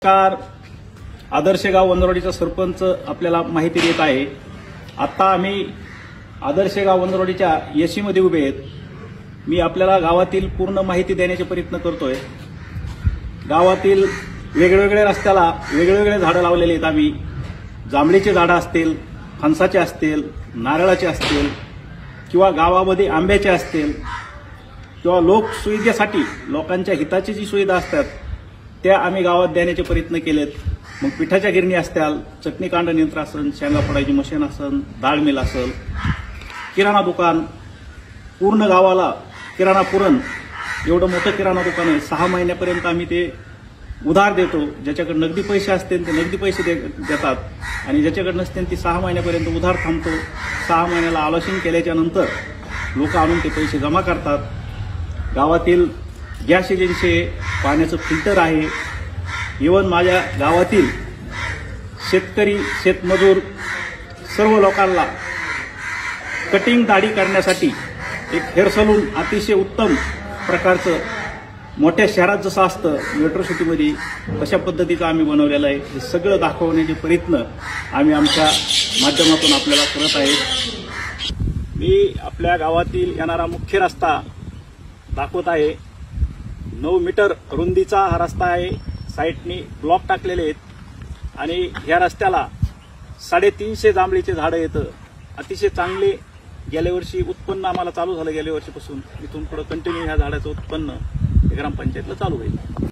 नमस्कार. आदर्श गाव वंजरवाडीचा सरपंच आपल्याला माहिती देत आहे. आता आम्ही आदर्श गाव वंजरवाडीच्या येशीमध्ये उभे आहेत. मी आपल्याला गावातील पूर्ण माहिती देण्याचे प्रयत्न करतोय. गावातील वेगवेगळ्या रस्त्याला वेगवेगळे झाडं लावलेले आहेत. आम्ही जांभळीची झाडं असतील, फणसाचे असतील, नारळाचे असतील किंवा गावामध्ये आंब्याचे असतील किंवा लोकसुविधेसाठी लोकांच्या हिताची जी सुविधा असतात त्या आम्ही गावात देण्याचे प्रयत्न केलेत. मग पिठाच्या गिरणी असतील, चटणी कांडण यंत्र असेल, शेंगा फोडायची मशीन असेल, डाळ मिल असेल, किराणा दुकान, पूर्ण गावाला किराणा पुरण एवढं मोठं किराणा दुकान आहे. 6 महिन्यापर्यंत आम्ही ते उधार देतो. ज्याच्याकडे नगदी पैसे असतील ते नगदी पैसे देतात आणि ज्याच्याकडे नसतील ती 6 महिन्यापर्यंत उधार थांबतो. 6 महिन्याला आलोचन केल्याच्या नंतर लोक आणून ते पैसे जमा करतात. गावातील गॅस एजन्सी, पाण्याचं फिल्टर आहे. इव्हन माझ्या गावातील शेतकरी, शेतमजूर सर्व लोकांना कटिंग दाढी करण्यासाठी एक हेअर सलून अतिशय उत्तम प्रकारचं मोठ्या शहरात जसं असतं मेट्रो सिटीमध्ये तशा पद्धतीचं आम्ही बनवलेलं आहे. हे सगळं दाखवण्याचे प्रयत्न आम्ही आमच्या माध्यमातून आपल्याला करत आहे. मी आपल्या गावातील येणारा मुख्य रस्ता दाखवत आहे. 9 मीटर रुंदीचा हा रस्ता आहे. साईडनी ब्लॉक टाकलेले आहेत आणि ह्या रस्त्याला 350 जांभळीचे झाडं येतं. अतिशय चांगले गेल्या वर्षी उत्पन्न आम्हाला चालू झालं. गेल्या वर्षीपासून इथून पुढे कंटिन्यू ह्या झाडाचं उत्पन्न ग्रामपंचायतला चालू होईल.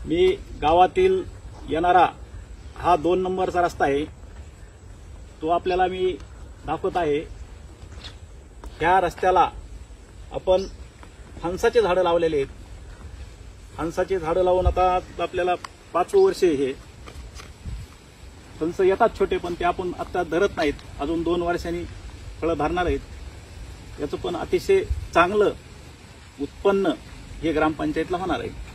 मी गावातील येणारा हा 2 नंबरचा रस्ता आहे तो आपल्याला मी दाखवत आहे. ह्या रस्त्याला आपण फणसाचे झाडं लावलेले आहेत. फणसाचे झाडं लावून आता आपल्याला 5वं वर्ष आहे. हे फणस येतात छोटे पण ते आपण आता धरत नाहीत. अजून 2 वर्षांनी फळं धरणार आहेत. याचं पण अतिशय चांगलं उत्पन्न हे ग्रामपंचायतला होणार आहे.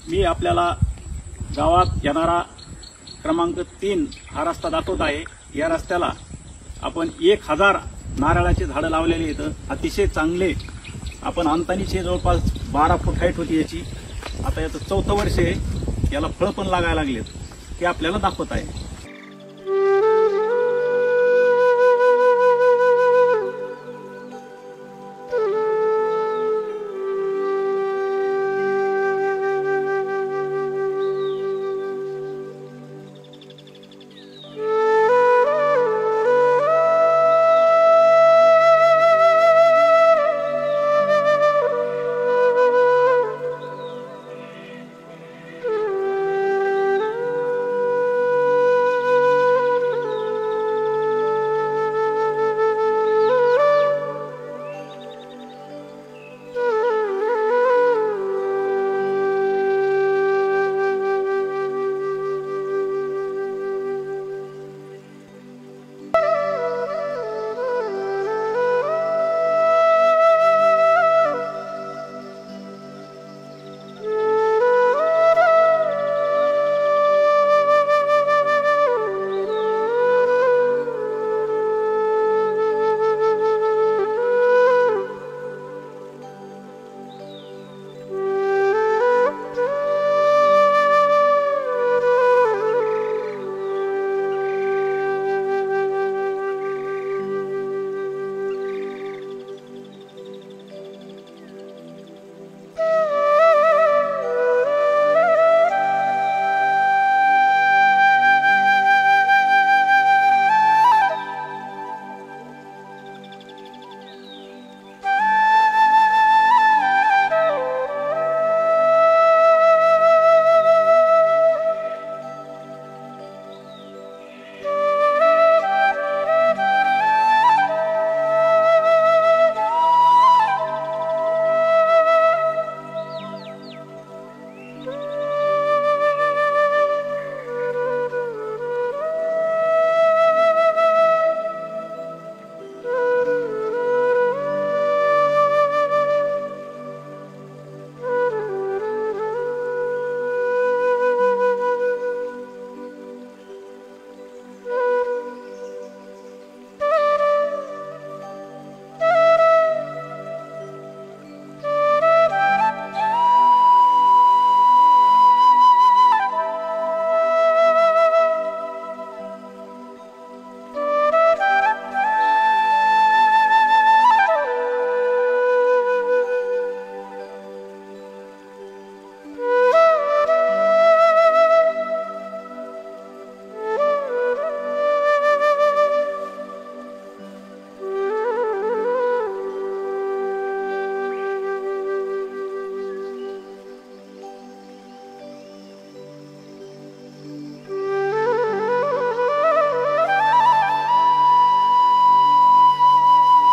मी आपल्याला गावात येणारा क्रमांक 3 हा रस्ता दाखवत आहे। या रस्त्याला आपण 1000 नारळाची झाडं लावलेली आहेत, अतिशय चांगले। आपण अंतानीचे जवळपास 12 फूट हाईट होती याची, आता याचं 4थं वर्ष आहे, याला फळ पण लागायला लागलेत, ते आपल्याला दाखवत आहे।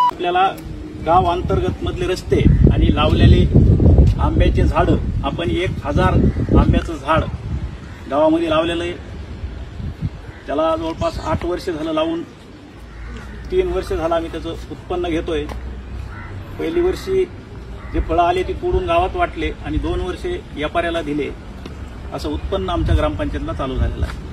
आपल्याला गाव अंतर्गत मधले रस्ते आणि लावलेले आंब्याचे झाड, आपण 1000 आंब्याचं झाड गावामध्ये लावलेलं आहे। त्याला जवळपास 8 वर्ष झालं लावून, 3 वर्ष झालं आम्ही त्याचं उत्पन्न घेतोय। पहिली वर्षी जे फळं आले ती तोडून गावात वाटले आणि 2 वर्षे व्यापाऱ्याला दिले, असं उत्पन्न आमच्या ग्रामपंचायतीला चालू झालेलं आहे।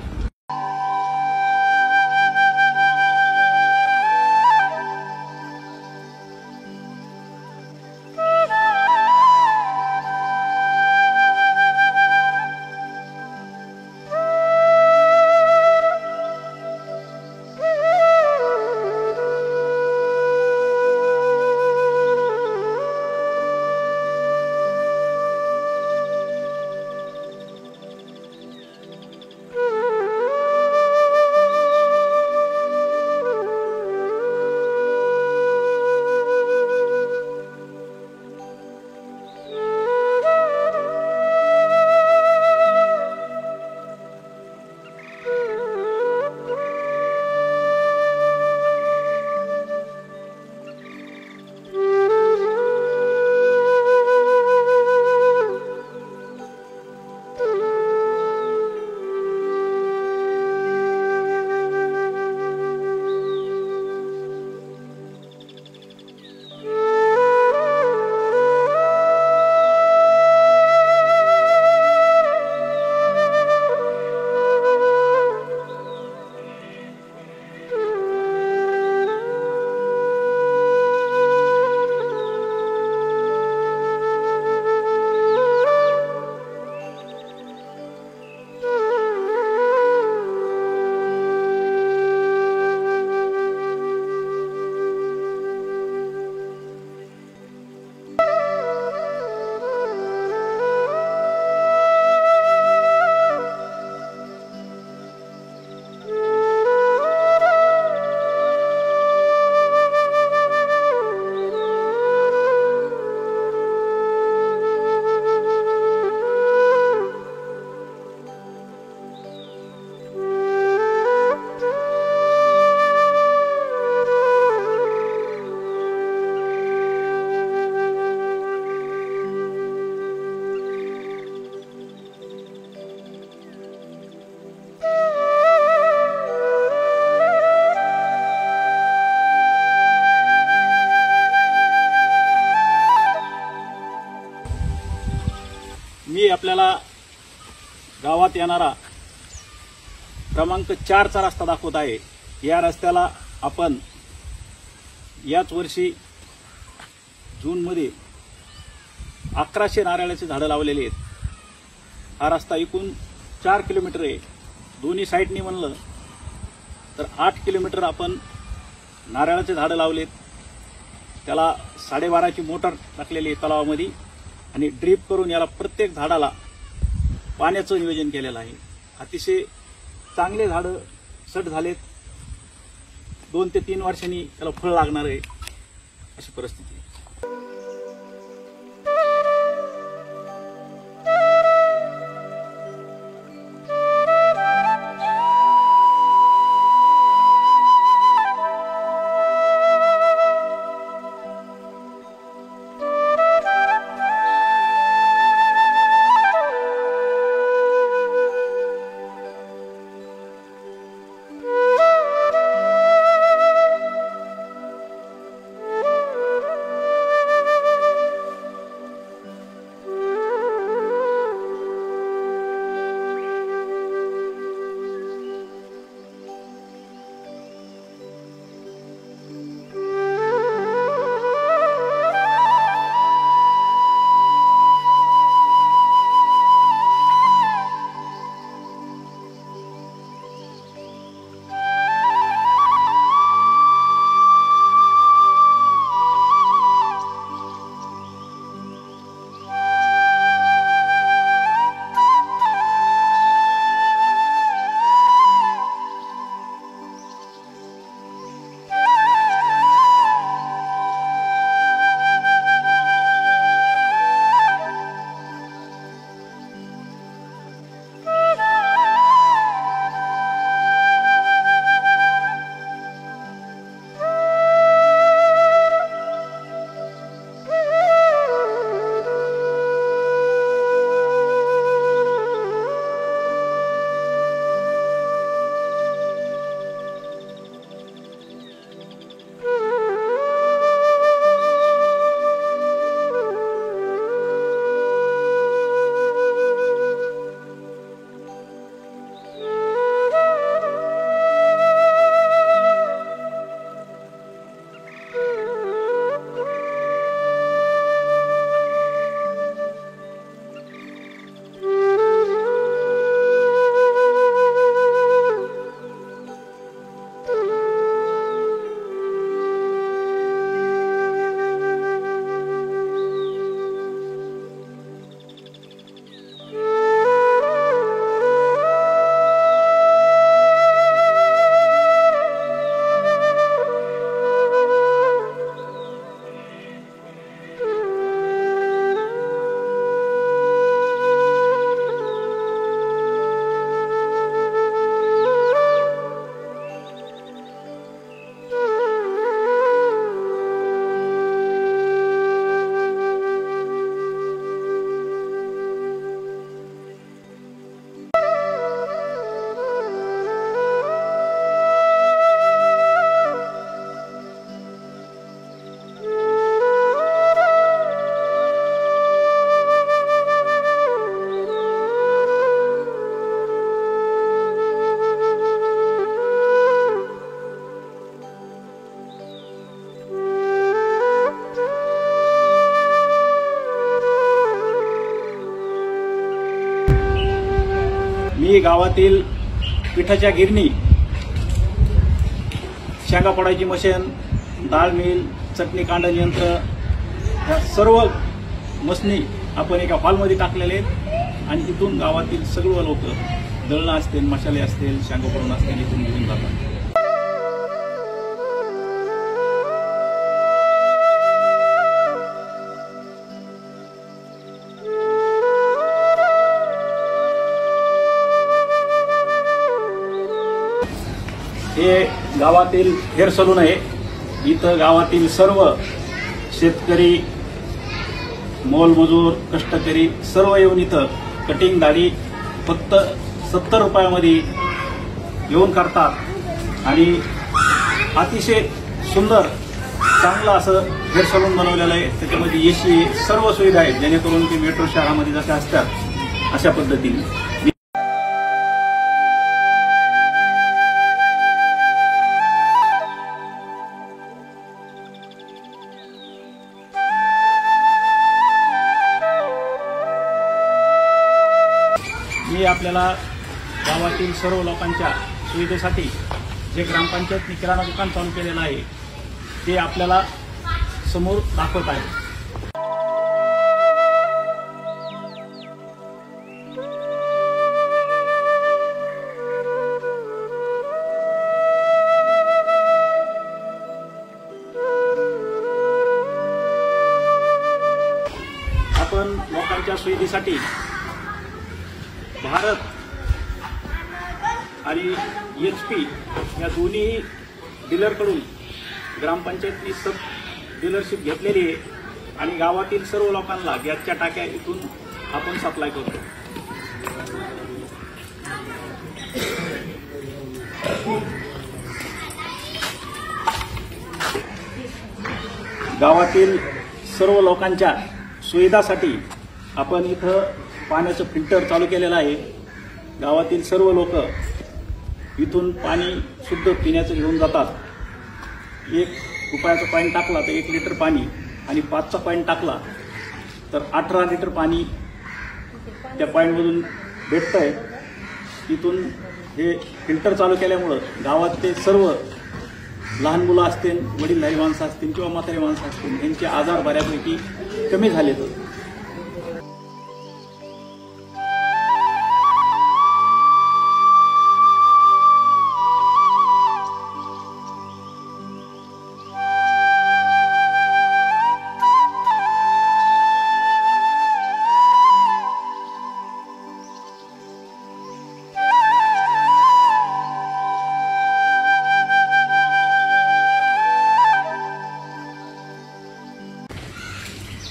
गावात येणारा क्रमांक 4चा रस्ता दाखवत आहे। या रस्त्याला आपण याच वर्षी जूनमध्ये 1100 नारळाची झाडं लावलेली आहेत। हा रस्ता एकूण 4 किलोमीटर आहे। दोन्ही साईडनी म्हणलं तर 8 किलोमीटर आपण नारळाचे झाडं लावलेत। त्याला 12.5ची मोटर टाकलेली आहे तलावामध्ये आणि ड्रीप करून याला प्रत्येक झाडाला पाण्याचं नियोजन केलेलं आहे। अतिशय चांगले झाडं सट झालेत। 2 ते 3 वर्षांनी त्याला फळ लागणार आहे अशी परिस्थिती आहे। मी गावातील पिठाच्या गिरणी, शेंगा फोडायची मशीन, डाळ मिल, चटणी कांडण यंत्र या सर्व मशनी आपण एका हॉलमध्ये टाकलेले आहेत आणि इथून गावातील सर्व लोक दळणं असतील, मशाले असतील, शेंगा फोडून असतील इथून घेऊन जातात। हे गावातील हेअर सलून आहे। इथं गावातील सर्व शेतकरी, मोलमजूर, कष्टकरी सर्व येऊन इथं कटिंग दाढी फक्त 70 रुपयामध्ये येऊन करतात आणि अतिशय सुंदर चांगलं असं हेअर सलून बनवलेलं आहे। त्याच्यामध्ये एसी सर्व सुविधा आहेत जेणेकरून की मेट्रो शहरामध्ये जशा असतात अशा पद्धतीने आपल्याला गावातील सर्व लोकांच्या सुविधेसाठी जे ग्रामपंचायतने किराणा दुकान चालू केलेलं आहे ते आपल्याला समोर दाखवत आहे. आपण लोकांच्या सुविधेसाठी भारत आणि HP या दोन्ही डीलरकडून ग्रामपंचायतनी सब डीलरशिप घेतलेली आहे आणि गावातील सर्व लोकांना गॅसच्या टाक्या इथून आपण सप्लाय करतो. गावातील सर्व लोकांच्या सुविधासाठी आपण इथं पाण्याचं फिल्टर चालू केलेलं आहे. गावातील सर्व लोक इथून पाणी शुद्ध पिण्याचं घेऊन जातात. 1 रुपयाचं कॉईन टाकला तर 1 लिटर पाणी आणि 5चा कॉईन टाकला तर 18 लिटर पाणी त्या कॉईनमधून भेटतंय. इथून हे फिल्टर चालू केल्यामुळं गावातले सर्व लहान मुलं असतील, वडीलधारी माणसं असतील किंवा म्हातारी माणसं असतील यांचे आजार बऱ्यापैकी कमी झालेत.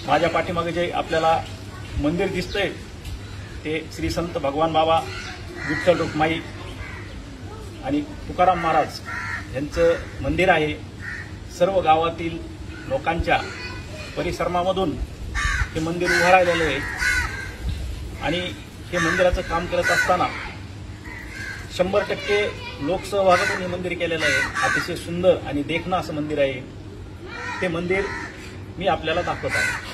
माझ्या पाठीमागे जे आपल्याला मंदिर दिसतंय ते श्री संत भगवान बाबा विठ्ठल रुक्माई आणि तुकाराम महाराज यांचं मंदिर आहे. सर्व गावातील लोकांच्या परिश्रमामधून हे मंदिर उभं राहिलेलं आहे आणि हे मंदिराचं काम करत असताना 100% लोकसहभागातून हे मंदिर केलेलं आहे. अतिशय सुंदर आणि देखणं असं मंदिर आहे. ते मंदिर मी आपल्याला दाखवत आहे.